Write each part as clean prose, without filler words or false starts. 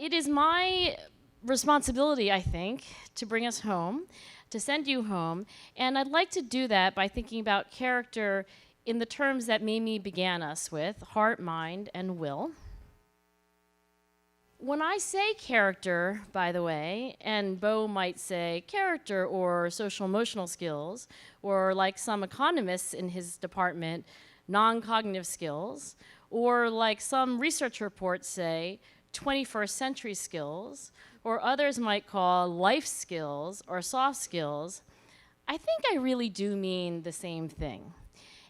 It is my responsibility, I think, to bring us home, to send you home, and I'd like to do that by thinking about character in the terms that Mamie began us with: heart, mind, and will. When I say character, by the way, and Bo might say character or social emotional skills, or like some economists in his department, non-cognitive skills, or like some research reports say, 21st century skills, or others might call life skills or soft skills, I think I really do mean the same thing.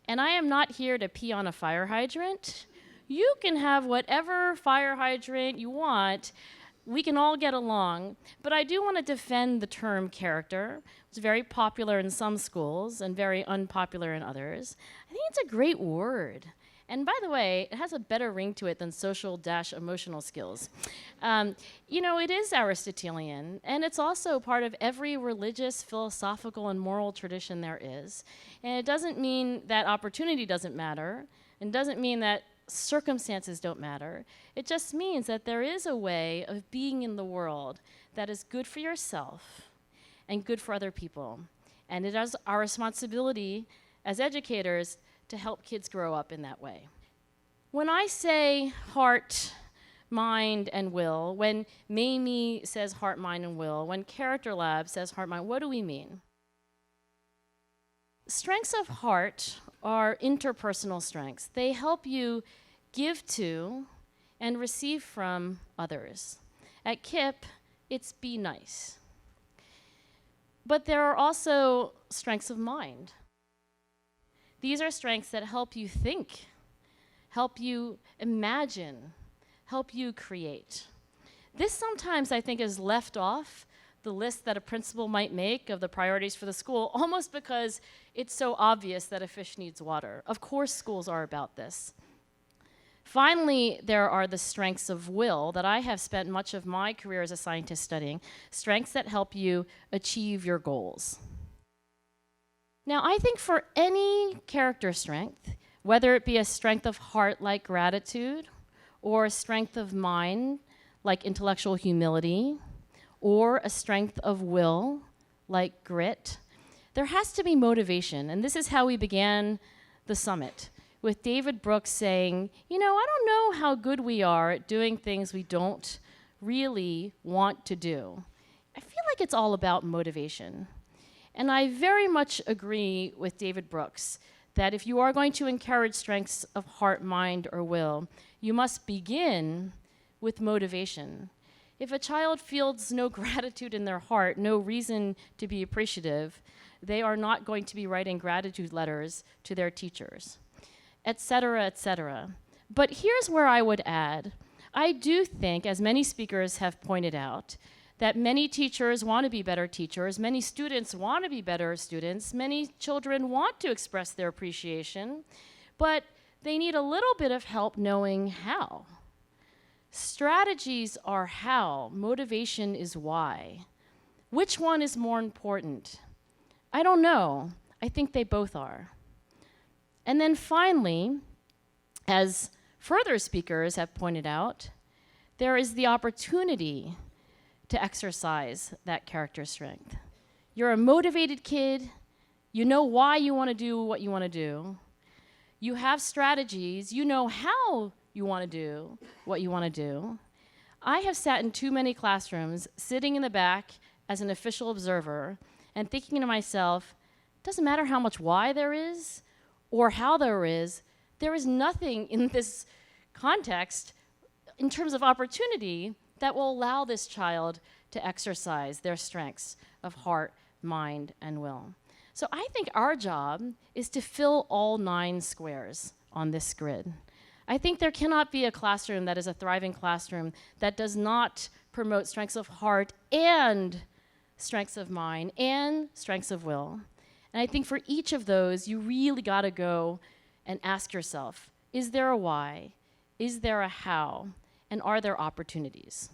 And I am not here to pee on a fire hydrant. You can have whatever fire hydrant you want. We can all get along. But I do want to defend the term character. It's very popular in some schools and very unpopular in others. I think it's a great word. And by the way, it has a better ring to it than social-emotional skills. It is Aristotelian, and it's also part of every religious, philosophical, and moral tradition there is. And it doesn't mean that opportunity doesn't matter, and doesn't mean that circumstances don't matter. It just means that there is a way of being in the world that is good for yourself and good for other people. And it is our responsibility as educators to help kids grow up in that way. When I say heart, mind, and will, when Mamie says heart, mind, and will, when Character Lab says heart, mind, what do we mean? Strengths of heart are interpersonal strengths. They help you give to and receive from others. At KIPP, it's be nice. But there are also strengths of mind. These are strengths that help you think, help you imagine, help you create. This sometimes, I think, is left off the list that a principal might make of the priorities for the school, almost because it's so obvious that a fish needs water. Of course, schools are about this. Finally, there are the strengths of will that I have spent much of my career as a scientist studying, strengths that help you achieve your goals. Now, I think for any character strength, whether it be a strength of heart like gratitude, or a strength of mind like intellectual humility, or a strength of will like grit, there has to be motivation. And this is how we began the summit, with David Brooks saying, I don't know how good we are at doing things we don't really want to do. I feel like it's all about motivation. And I very much agree with David Brooks that if you are going to encourage strengths of heart, mind, or will, you must begin with motivation. If a child feels no gratitude in their heart, no reason to be appreciative, they are not going to be writing gratitude letters to their teachers, et cetera, et cetera. But here's where I would add, I do think, as many speakers have pointed out, that many teachers want to be better teachers, many students want to be better students, many children want to express their appreciation, but they need a little bit of help knowing how. Strategies are how, motivation is why. Which one is more important? I don't know. I think they both are. And then finally, as further speakers have pointed out, there is the opportunity to exercise that character strength. You're a motivated kid. You know why you want to do what you want to do. You have strategies. You know how you want to do what you want to do. I have sat in too many classrooms, sitting in the back as an official observer, and thinking to myself, it doesn't matter how much why there is or how there is nothing in this context in terms of opportunity that will allow this child to exercise their strengths of heart, mind, and will. So I think our job is to fill all 9 squares on this grid. I think there cannot be a classroom that is a thriving classroom that does not promote strengths of heart and strengths of mind and strengths of will. And I think for each of those, you really got to go and ask yourself, is there a why? Is there a how? And are there opportunities?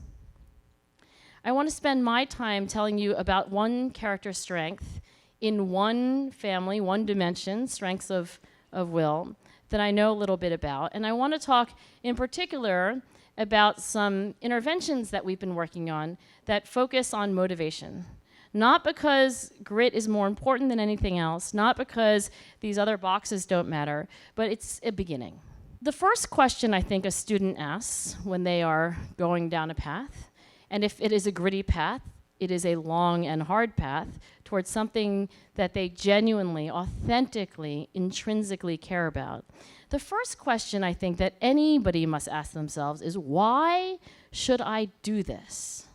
I want to spend my time telling you about one character strength in one family, one dimension, strengths of will, that I know a little bit about. And I want to talk in particular about some interventions that we've been working on that focus on motivation. Not because grit is more important than anything else, not because these other boxes don't matter, but it's a beginning. The first question I think a student asks when they are going down a path, and if it is a gritty path, it is a long and hard path towards something that they genuinely, authentically, intrinsically care about. The first question I think that anybody must ask themselves is, why should I do this?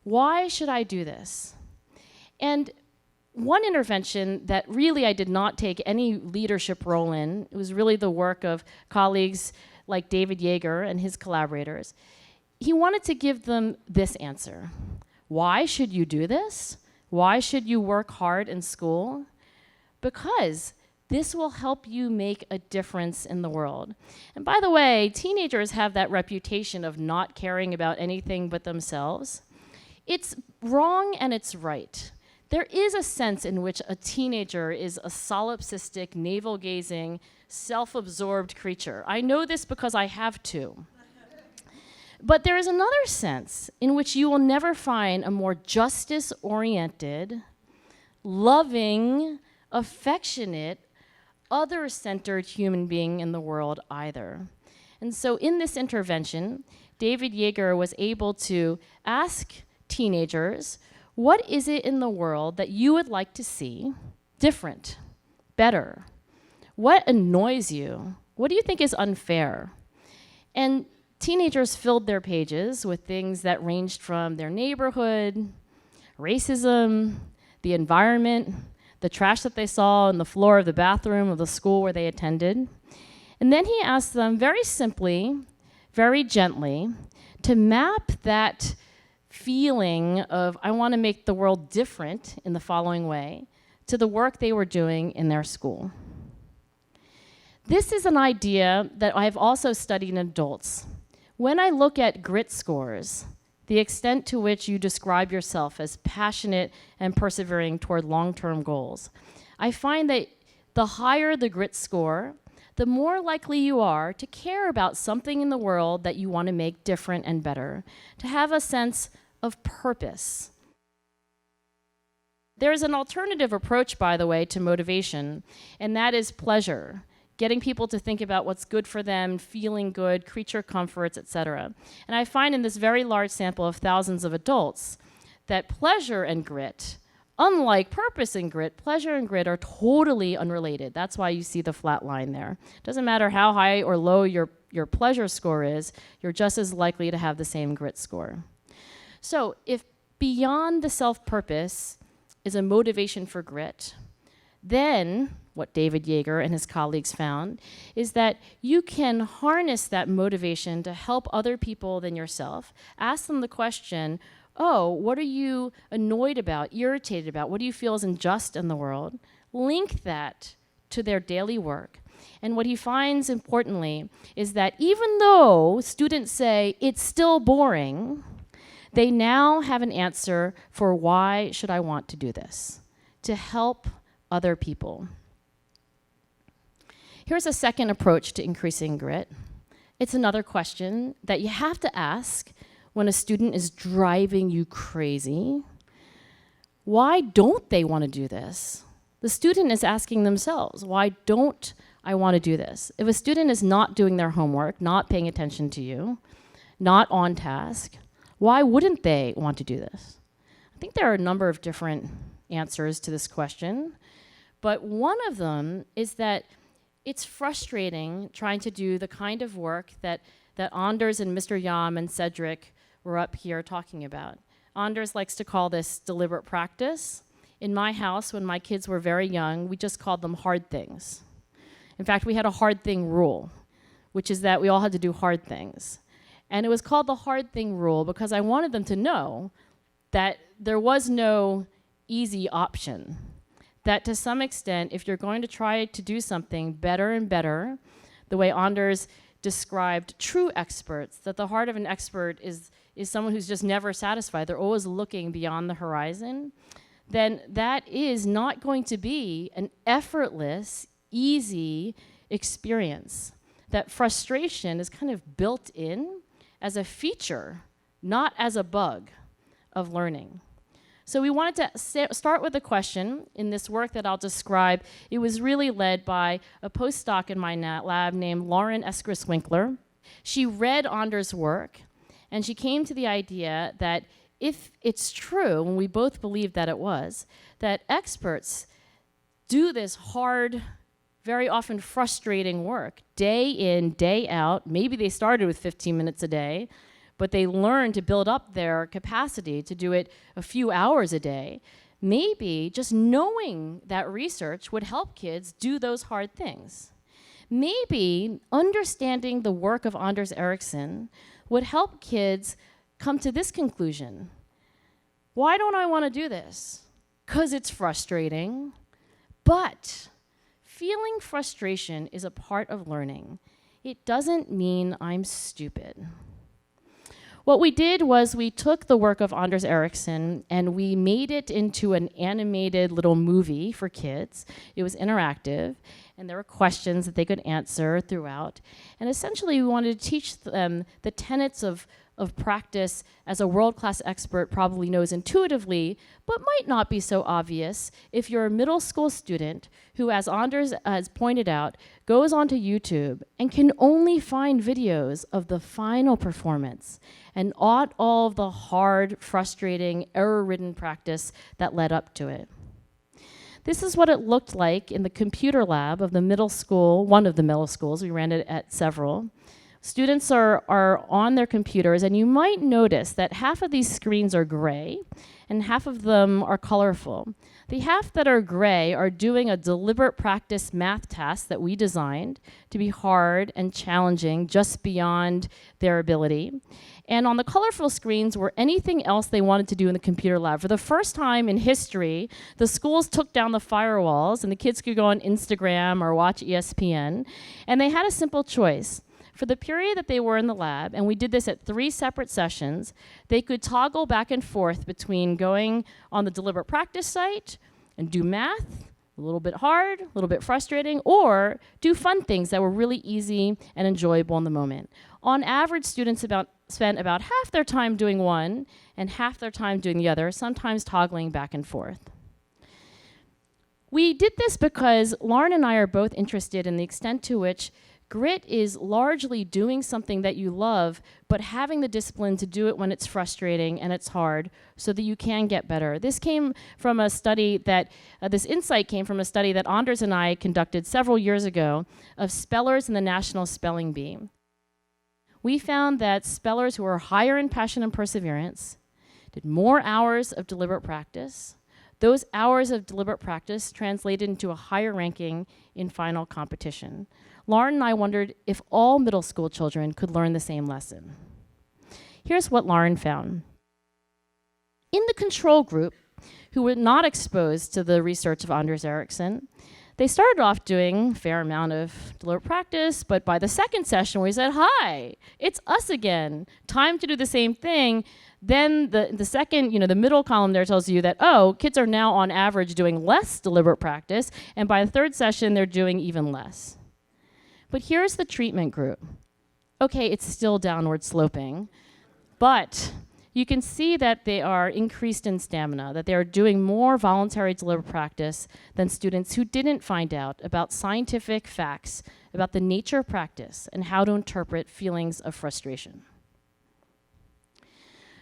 Why should I do this? And one intervention that really I did not take any leadership role in, it was really the work of colleagues like David Yeager and his collaborators. He wanted to give them this answer. Why should you do this? Why should you work hard in school? Because this will help you make a difference in the world. And by the way, teenagers have that reputation of not caring about anything but themselves. It's wrong and it's right. There is a sense in which a teenager is a solipsistic, navel-gazing, self-absorbed creature. I know this because I have two. But there is another sense in which you will never find a more justice-oriented, loving, affectionate, other-centered human being in the world either. And so in this intervention, David Yeager was able to ask teenagers, what is it in the world that you would like to see different, better? What annoys you? What do you think is unfair? And teenagers filled their pages with things that ranged from their neighborhood, racism, the environment, the trash that they saw on the floor of the bathroom of the school where they attended. And then he asked them very simply, very gently, to map that feeling of, I want to make the world different in the following way, to the work they were doing in their school. This is an idea that I've also studied in adults. When I look at grit scores, the extent to which you describe yourself as passionate and persevering toward long-term goals, I find that the higher the grit score, the more likely you are to care about something in the world that you want to make different and better, to have a sense of purpose. There is an alternative approach, by the way, to motivation, and that is pleasure. Getting people to think about what's good for them, feeling good, creature comforts, etc. And I find in this very large sample of thousands of adults that pleasure and grit, unlike purpose and grit, pleasure and grit are totally unrelated. That's why you see the flat line there. It doesn't matter how high or low your pleasure score is, you're just as likely to have the same grit score. So if beyond the self-purpose is a motivation for grit, then what David Yeager and his colleagues found is that you can harness that motivation to help other people than yourself. Ask them the question, oh, what are you annoyed about, irritated about? What do you feel is unjust in the world? Link that to their daily work. And what he finds, importantly, is that even though students say it's still boring, they now have an answer for why should I want to do this? To help other people. Here's a second approach to increasing grit. It's another question that you have to ask when a student is driving you crazy. Why don't they want to do this? The student is asking themselves, why don't I want to do this? If a student is not doing their homework, not paying attention to you, not on task, why wouldn't they want to do this? I think there are a number of different answers to this question, but one of them is that it's frustrating trying to do the kind of work that Anders and Mr. Yam and Cedric were up here talking about. Anders likes to call this deliberate practice. In my house, when my kids were very young, we just called them hard things. In fact, we had a hard thing rule, which is that we all had to do hard things. And it was called the hard thing rule because I wanted them to know that there was no easy option. That to some extent, if you're going to try to do something better and better, the way Anders described true experts, that the heart of an expert is someone who's just never satisfied, they're always looking beyond the horizon, then that is not going to be an effortless, easy experience. That frustration is kind of built in, as a feature, not as a bug of learning. So we wanted to start with a question in this work that I'll describe. It was really led by a postdoc in my lab named Lauren Eskris-Winkler. She read Anders' work, and she came to the idea that if it's true, and we both believed that it was, that experts do this hard, very often frustrating work, day in, day out. Maybe they started with 15 minutes a day, but they learned to build up their capacity to do it a few hours a day. Maybe just knowing that research would help kids do those hard things. Maybe understanding the work of Anders Ericsson would help kids come to this conclusion. Why don't I want to do this? 'Cause it's frustrating. But feeling frustration is a part of learning. It doesn't mean I'm stupid. What we did was we took the work of Anders Ericsson and we made it into an animated little movie for kids. It was interactive, and there were questions that they could answer throughout. And essentially, we wanted to teach them the tenets of practice as a world-class expert probably knows intuitively, but might not be so obvious if you're a middle school student who, as Anders has pointed out, goes onto YouTube and can only find videos of the final performance and not all of the hard, frustrating, error-ridden practice that led up to it. This is what it looked like in the computer lab of the middle school, one of the middle schools. We ran it at several. Students are on their computers, and you might notice that half of these screens are gray and half of them are colorful. The half that are gray are doing a deliberate practice math task that we designed to be hard and challenging just beyond their ability. And on the colorful screens were anything else they wanted to do in the computer lab. For the first time in history, the schools took down the firewalls and the kids could go on Instagram or watch ESPN, and they had a simple choice. For the period that they were in the lab, and we did this at 3 separate sessions, they could toggle back and forth between going on the deliberate practice site and do math, a little bit hard, a little bit frustrating, or do fun things that were really easy and enjoyable in the moment. On average, students spent about half their time doing one and half their time doing the other, sometimes toggling back and forth. We did this because Lauren and I are both interested in the extent to which grit is largely doing something that you love, but having the discipline to do it when it's frustrating and it's hard so that you can get better. This came from a study that, this insight came from a study that Anders and I conducted several years ago of spellers in the National Spelling Bee. We found that spellers who were higher in passion and perseverance did more hours of deliberate practice. Those hours of deliberate practice translated into a higher ranking in final competition. Lauren and I wondered if all middle school children could learn the same lesson. Here's what Lauren found. In the control group, who were not exposed to the research of Anders Ericsson, they started off doing a fair amount of deliberate practice, but by the second session we said, hi, it's us again, time to do the same thing. Then the second, the middle column there tells you that, oh, kids are now on average doing less deliberate practice, and by the third session they're doing even less. But here's the treatment group. Okay, it's still downward sloping, but you can see that they are increased in stamina, that they are doing more voluntary deliberate practice than students who didn't find out about scientific facts about the nature of practice and how to interpret feelings of frustration.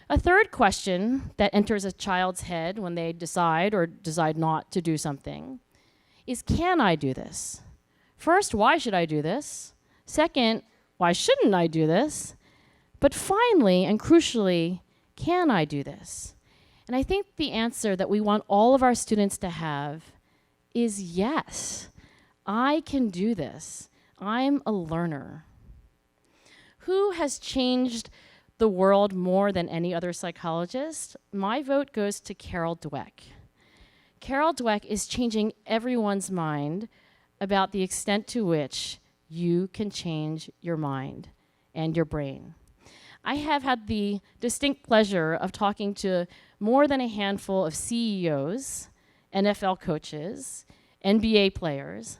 A third question that enters a child's head when they decide or decide not to do something is, can I do this? First, why should I do this? Second, why shouldn't I do this? But finally, and crucially, can I do this? And I think the answer that we want all of our students to have is yes, I can do this. I'm a learner. Who has changed the world more than any other psychologist? My vote goes to Carol Dweck. Carol Dweck is changing everyone's mind about the extent to which you can change your mind and your brain. I have had the distinct pleasure of talking to more than a handful of CEOs, NFL coaches, NBA players.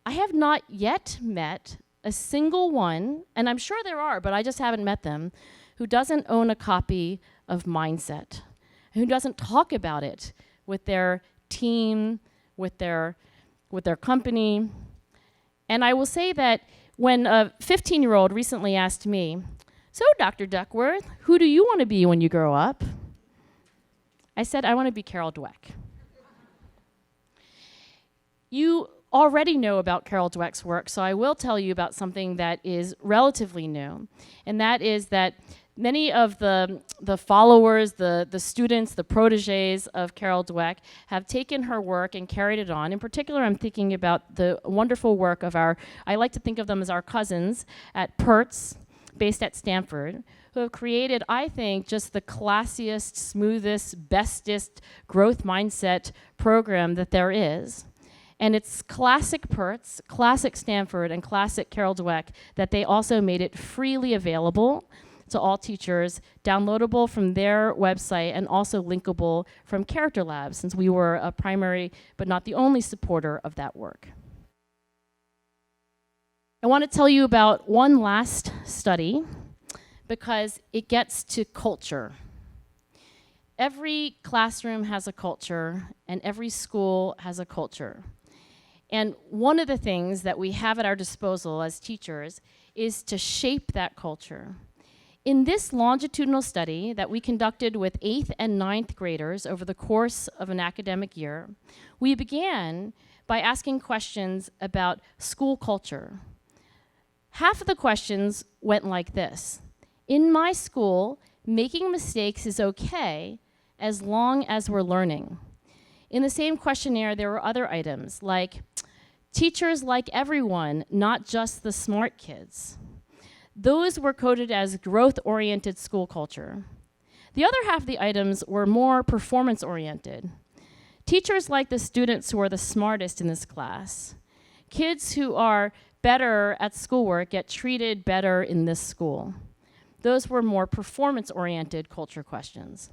I have not yet met a single one, and I'm sure there are, but I just haven't met them, who doesn't own a copy of Mindset, who doesn't talk about it with their team, with their company. And I will say that when a 15-year-old recently asked me, "So, Dr. Duckworth, who do you want to be when you grow up?" I said, "I want to be Carol Dweck." You already know about Carol Dweck's work, so I will tell you about something that is relatively new, and that is that many of the followers, the students, the protégés of Carol Dweck have taken her work and carried it on. In particular, I'm thinking about the wonderful work of I like to think of them as our cousins at PERTS, based at Stanford, who have created, I think, just the classiest, smoothest, bestest growth mindset program that there is. And it's classic PERTS, classic Stanford, and classic Carol Dweck that they also made it freely available to all teachers, downloadable from their website, and also linkable from Character Lab, since we were a primary but not the only supporter of that work. I want to tell you about one last study because it gets to culture. Every classroom has a culture, and every school has a culture. And one of the things that we have at our disposal as teachers is to shape that culture. In this longitudinal study that we conducted with 8th and 9th graders over the course of an academic year, we began by asking questions about school culture. Half of the questions went like this: in my school, making mistakes is okay as long as we're learning. In the same questionnaire, there were other items like, teachers like everyone, not just the smart kids. Those were coded as growth-oriented school culture. The other half of the items were more performance-oriented. Teachers like the students who are the smartest in this class. Kids who are better at schoolwork get treated better in this school. Those were more performance-oriented culture questions.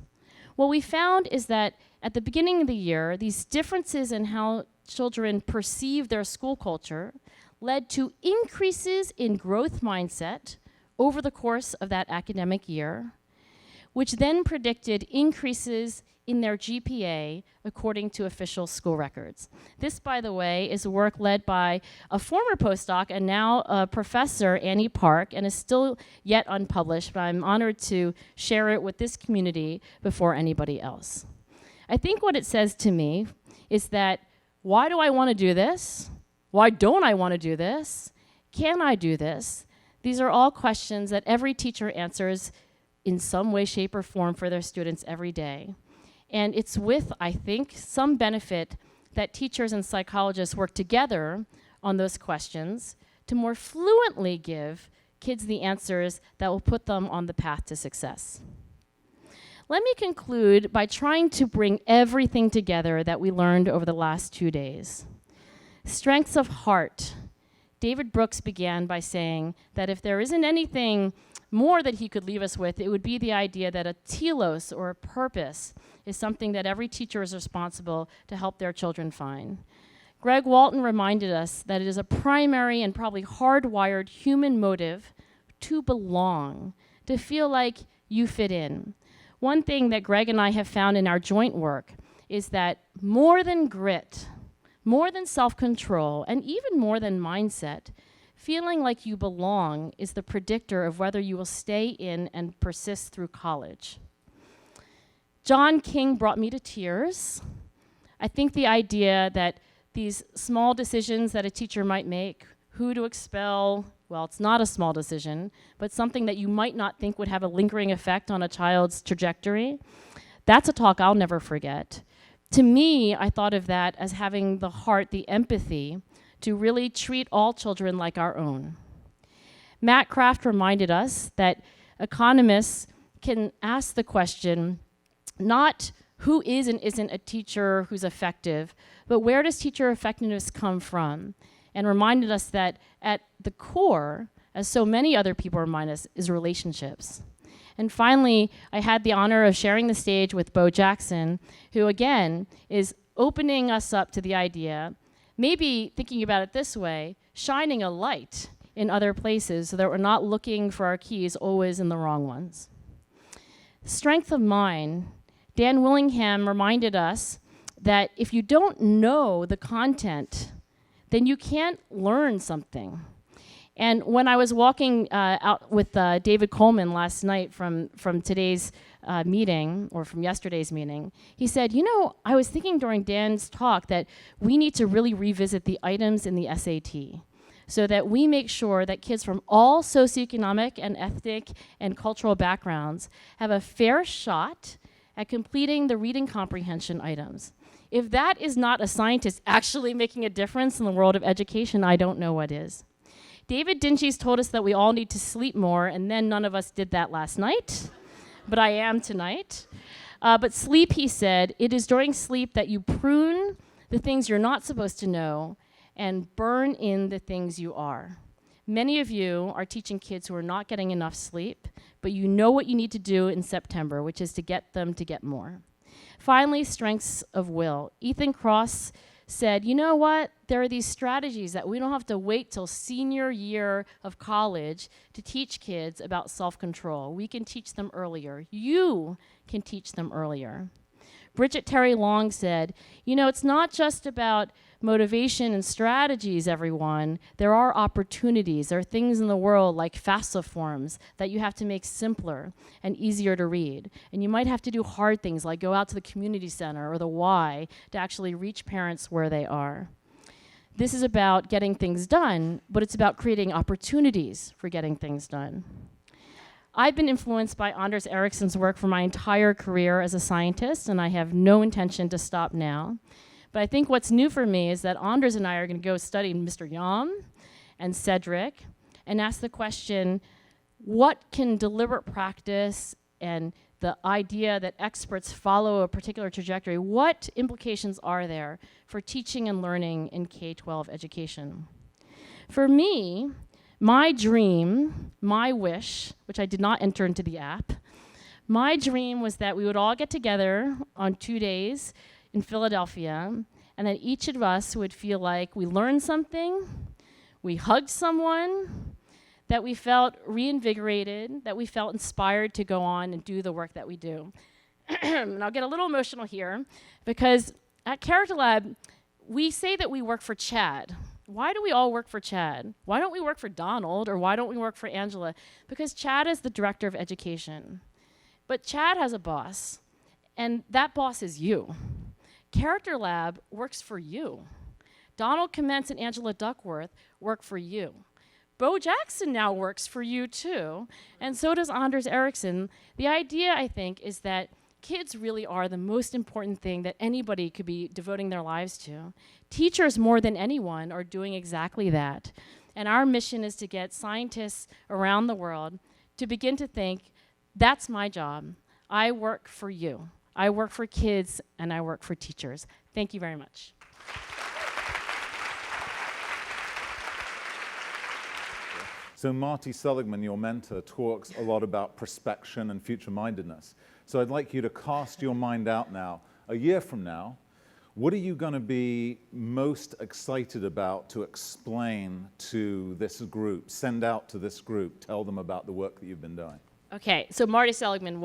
What we found is that at the beginning of the year, these differences in how children perceive their school culture led to increases in growth mindset over the course of that academic year, which then predicted increases in their GPA according to official school records. This, by the way, is work led by a former postdoc and now a professor, Annie Park, and is still yet unpublished, but I'm honored to share it with this community before anybody else. I think what it says to me is that, why do I want to do this? Why don't I want to do this? Can I do this? These are all questions that every teacher answers in some way, shape, or form for their students every day. And it's with, I think, some benefit that teachers and psychologists work together on those questions to more fluently give kids the answers that will put them on the path to success. Let me conclude by trying to bring everything together that we learned over the last 2 days. Strengths of heart. David Brooks began by saying that if there isn't anything more that he could leave us with, it would be the idea that a telos, or a purpose, is something that every teacher is responsible to help their children find. Greg Walton reminded us that it is a primary and probably hardwired human motive to belong, to feel like you fit in. One thing that Greg and I have found in our joint work is that more than grit, more than self-control, and even more than mindset, feeling like you belong is the predictor of whether you will stay in and persist through college. John King brought me to tears. I think the idea that these small decisions that a teacher might make, who to expel, well, it's not a small decision, but something that you might not think would have a lingering effect on a child's trajectory, that's a talk I'll never forget. To me, I thought of that as having the heart, the empathy, to really treat all children like our own. Matt Kraft reminded us that economists can ask the question, not who is and isn't a teacher who's effective, but where does teacher effectiveness come from? And reminded us that at the core, as so many other people remind us, is relationships. And finally, I had the honor of sharing the stage with Bo Jackson, who again is opening us up to the idea, maybe thinking about it this way, shining a light in other places so that we're not looking for our keys always in the wrong ones. Strength of mind. Dan Willingham reminded us that if you don't know the content, then you can't learn something. And when I was walking out with David Coleman last night from today's meeting, or from yesterday's meeting, he said, I was thinking during Dan's talk that we need to really revisit the items in the SAT so that we make sure that kids from all socioeconomic and ethnic and cultural backgrounds have a fair shot at completing the reading comprehension items. If that is not a scientist actually making a difference in the world of education, I don't know what is. David Dinchey's told us that we all need to sleep more, and then none of us did that last night, but I am tonight. But sleep, he said, it is during sleep that you prune the things you're not supposed to know and burn in the things you are. Many of you are teaching kids who are not getting enough sleep, but you know what you need to do in September, which is to get them to get more. Finally, strengths of will. Ethan Cross said, you know what? There are these strategies that we don't have to wait till senior year of college to teach kids about self-control. We can teach them earlier. You can teach them earlier. Bridget Terry Long said, it's not just about motivation and strategies, everyone. There are opportunities. There are things in the world like FAFSA forms that you have to make simpler and easier to read. And you might have to do hard things like go out to the community center or the Y to actually reach parents where they are. This is about getting things done, but it's about creating opportunities for getting things done. I've been influenced by Anders Ericsson's work for my entire career as a scientist, and I have no intention to stop now. But I think what's new for me is that Anders and I are going to go study Mr. Yam and Cedric and ask the question, what can deliberate practice and the idea that experts follow a particular trajectory, what implications are there for teaching and learning in K-12 education? For me, my dream, my wish, which I did not enter into the app, my dream was that we would all get together on 2 days in Philadelphia, and that each of us would feel like we learned something, we hugged someone, that we felt reinvigorated, that we felt inspired to go on and do the work that we do. And I'll get a little emotional here, because at Character Lab, we say that we work for Chad. Why do we all work for Chad? Why don't we work for Donald, or why don't we work for Angela? Because Chad is the director of education. But Chad has a boss, and that boss is you. Character Lab works for you. Donald Commence and Angela Duckworth work for you. Bo Jackson now works for you too, and so does Anders Ericsson. The idea, I think, is that kids really are the most important thing that anybody could be devoting their lives to. Teachers, more than anyone, are doing exactly that. And our mission is to get scientists around the world to begin to think, that's my job. I work for you. I work for kids, and I work for teachers. Thank you very much. So Marty Seligman, your mentor, talks a lot about prospection and future-mindedness. So I'd like you to cast your mind out now. A year from now, what are you going to be most excited about to explain to this group, send out to this group, tell them about the work that you've been doing? Okay, so Marty Seligman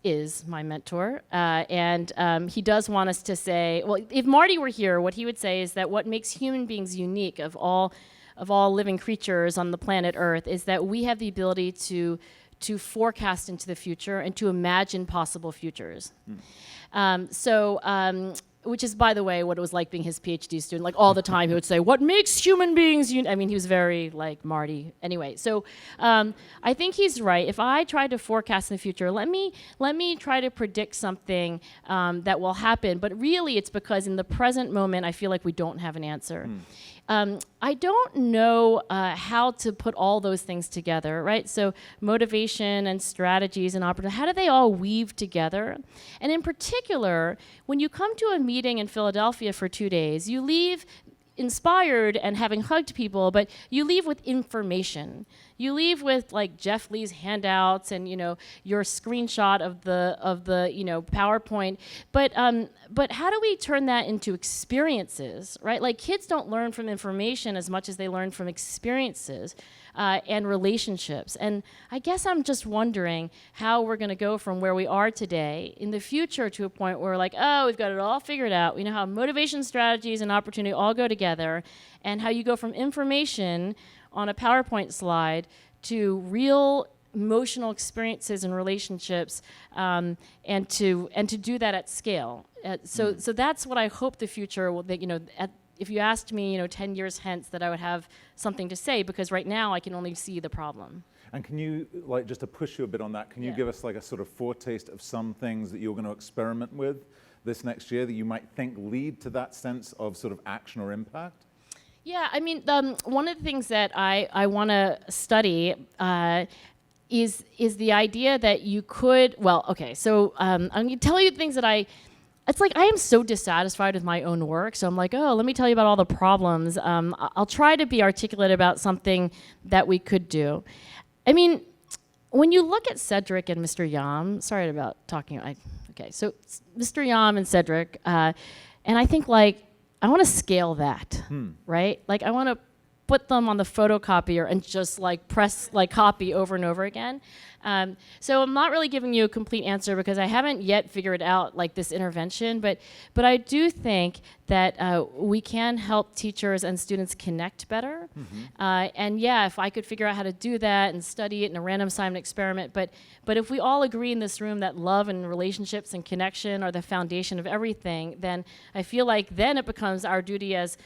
is my mentor, and he does want us to say, well, if Marty were here, what he would say is that what makes human beings unique of all living creatures on the planet Earth is that we have the ability to forecast into the future and to imagine possible futures. Which is, by the way, what it was like being his PhD student. Like all the time, he would say, "What makes human beings unique?" I mean, he was very like Marty. Anyway, so I think he's right. If I try to forecast in the future, let me try to predict something that will happen. But really, it's because in the present moment, I feel like we don't have an answer. I don't know how to put all those things together, right? So motivation and strategies and opportunities, how do they all weave together? And in particular, when you come to a meeting in Philadelphia for 2 days, you leave inspired and having hugged people, but you leave with information. You leave with like Jeff Lee's handouts and your screenshot of the PowerPoint. But how do we turn that into experiences, right? Like kids don't learn from information as much as they learn from experiences. And relationships. And I guess I'm just wondering how we're going to go from where we are today in the future to a point where we're like, oh, we've got it all figured out. We know how motivation, strategies, and opportunity all go together, and how you go from information on a PowerPoint slide to real emotional experiences and relationships, and to do that at scale. So that's what I hope the future will. If you asked me, 10 years hence, that I would have something to say, because right now I can only see the problem. And can you, just to push you a bit on that, can you give us like a sort of foretaste of some things that you're going to experiment with this next year that you might think lead to that sense of sort of action or impact? Yeah, I mean, one of the things that I want to study is the idea that you could, so I'm going to tell you things that it's like I am so dissatisfied with my own work, so I'm like, oh, let me tell you about all the problems. I'll try to be articulate about something that we could do. I mean, when you look at Cedric and Mr. Yam, sorry about talking, so Mr. Yam and Cedric, and I think like, I want to scale that, right? Like I want to put them on the photocopier and just like press like copy over and over again. So I'm not really giving you a complete answer because I haven't yet figured out like this intervention, but I do think that we can help teachers and students connect better. And yeah, if I could figure out how to do that and study it in a random assignment experiment, but if we all agree in this room that love and relationships and connection are the foundation of everything, then I feel like then it becomes our duty as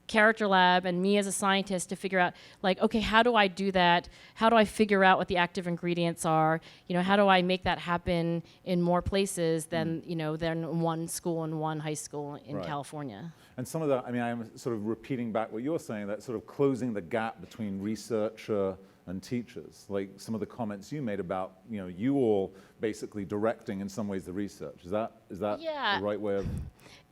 Character Lab and me as a scientist to figure out like, okay, how do I do that? How do I figure out what the active ingredients are? How do I make that happen in more places than, than one school and one high school in California? And some of that, I mean, I'm sort of repeating back what you're saying, that sort of closing the gap between researcher and teachers, like some of the comments you made about, you all basically directing in some ways the research. Is that the right way of?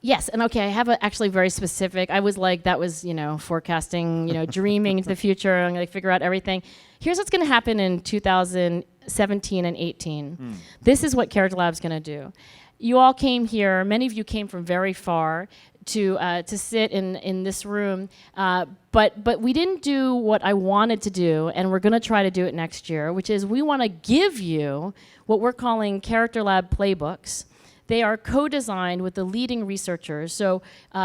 Yes, and okay, I have actually very specific. I was like, that was, forecasting, dreaming into the future. I'm going to figure out everything. Here's what's going to happen in 2017 and 18. This is what Character Lab's going to do. You all came here. Many of you came from very far to sit in this room, but we didn't do what I wanted to do, and we're going to try to do it next year, which is we want to give you what we're calling Character Lab playbooks. They are co-designed with the leading researchers. So,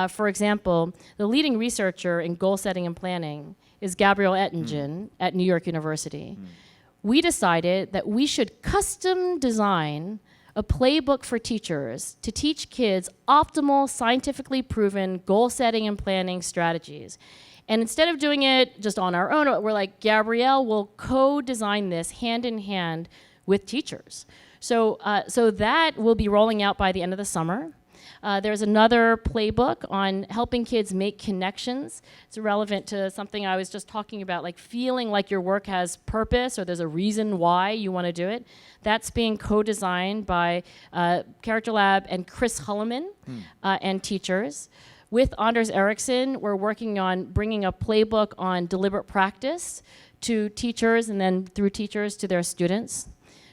for example, the leading researcher in goal setting and planning is Gabrielle Ettingen at New York University. We decided that we should custom design a playbook for teachers to teach kids optimal, scientifically proven goal setting and planning strategies. And instead of doing it just on our own, we're like, Gabrielle will co-design this hand in hand with teachers. So that will be rolling out by the end of the summer. There's another playbook on helping kids make connections. It's relevant to something I was just talking about, like feeling like your work has purpose or there's a reason why you want to do it. That's being co-designed by Character Lab and Chris Hulleman and teachers. With Anders Ericsson, we're working on bringing a playbook on deliberate practice to teachers and then through teachers to their students.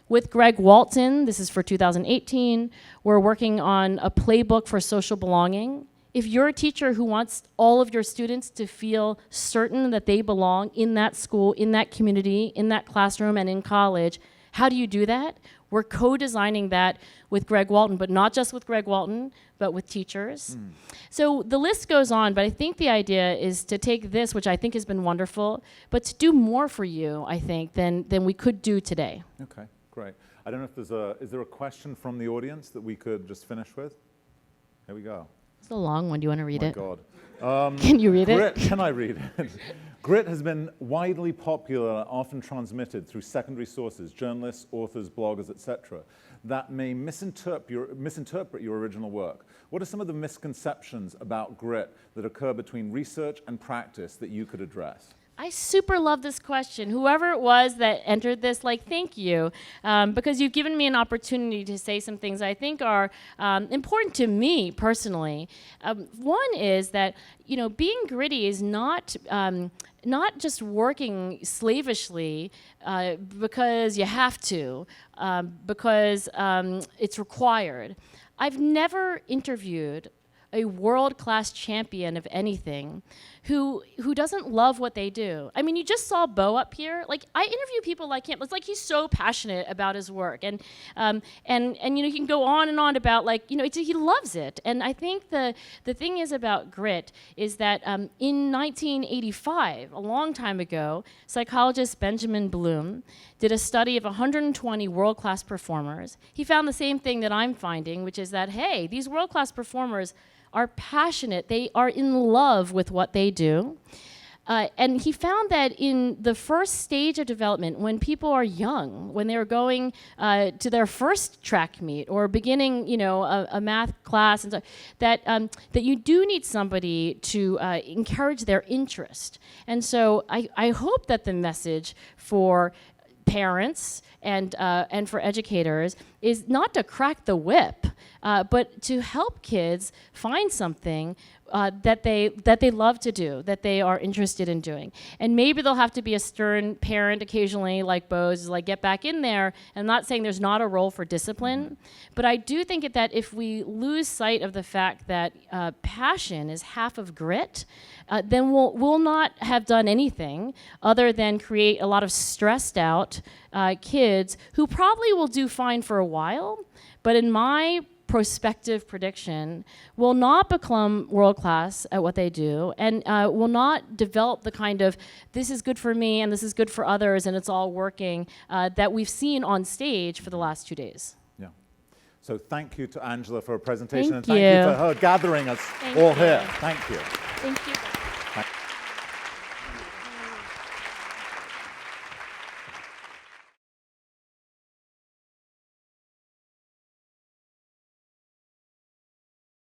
With Greg Walton, this is for 2018, we're working on a playbook for social belonging. If you're a teacher who wants all of your students to feel certain that they belong in that school, in that community, in that classroom, and in college, how do you do that? We're co-designing that with Greg Walton, but not just with Greg Walton, but with teachers. So the list goes on, but I think the idea is to take this, which I think has been wonderful, but to do more for you, I think, than we could do today. Okay. Great. I don't know if is there a question from the audience that we could just finish with? Here we go. It's a long one. Do you want to read it? Oh my God. Can you read Grit, it? can I read it? Grit has been widely popular, often transmitted through secondary sources, journalists, authors, bloggers, etc., that may misinterpret your original work. What are some of the misconceptions about grit that occur between research and practice that you could address? I super love this question. Whoever it was that entered this, like, thank you, because you've given me an opportunity to say some things I think are important to me personally. One is that, you know, being gritty is not just working slavishly because you have to, because it's required. I've never interviewed a world-class champion of anything who doesn't love what they do. I mean, you just saw Bo up here. Like, I interview people like him. It's like he's so passionate about his work, and you know, he can go on and on about, like, you know, he loves it. And I think the thing is about grit is that in 1985, a long time ago, psychologist Benjamin Bloom did a study of 120 world-class performers. He found the same thing that I'm finding, which is that, hey, these world-class performers are passionate. They are in love with what they do. And he found that in the first stage of development, when people are young, when they're going to their first track meet or beginning, you know, a math class, and so, that you do need somebody to encourage their interest. And so I hope that the message for parents and for educators is not to crack the whip, but to help kids find something that they love to do, that they are interested in doing. And maybe they'll have to be a stern parent occasionally, like Bo's, like, get back in there. And I'm not saying there's not a role for discipline, but I do think that if we lose sight of the fact that passion is half of grit, then we'll not have done anything other than create a lot of stressed out kids who probably will do fine for a while, but in my prospective prediction, will not become world-class at what they do, and will not develop the kind of, this is good for me and this is good for others and it's all working, that we've seen on stage for the last 2 days. Yeah. So thank you to Angela for her presentation, Thank and thank you you for her gathering us Thank all you. here. Thank you. Thank you.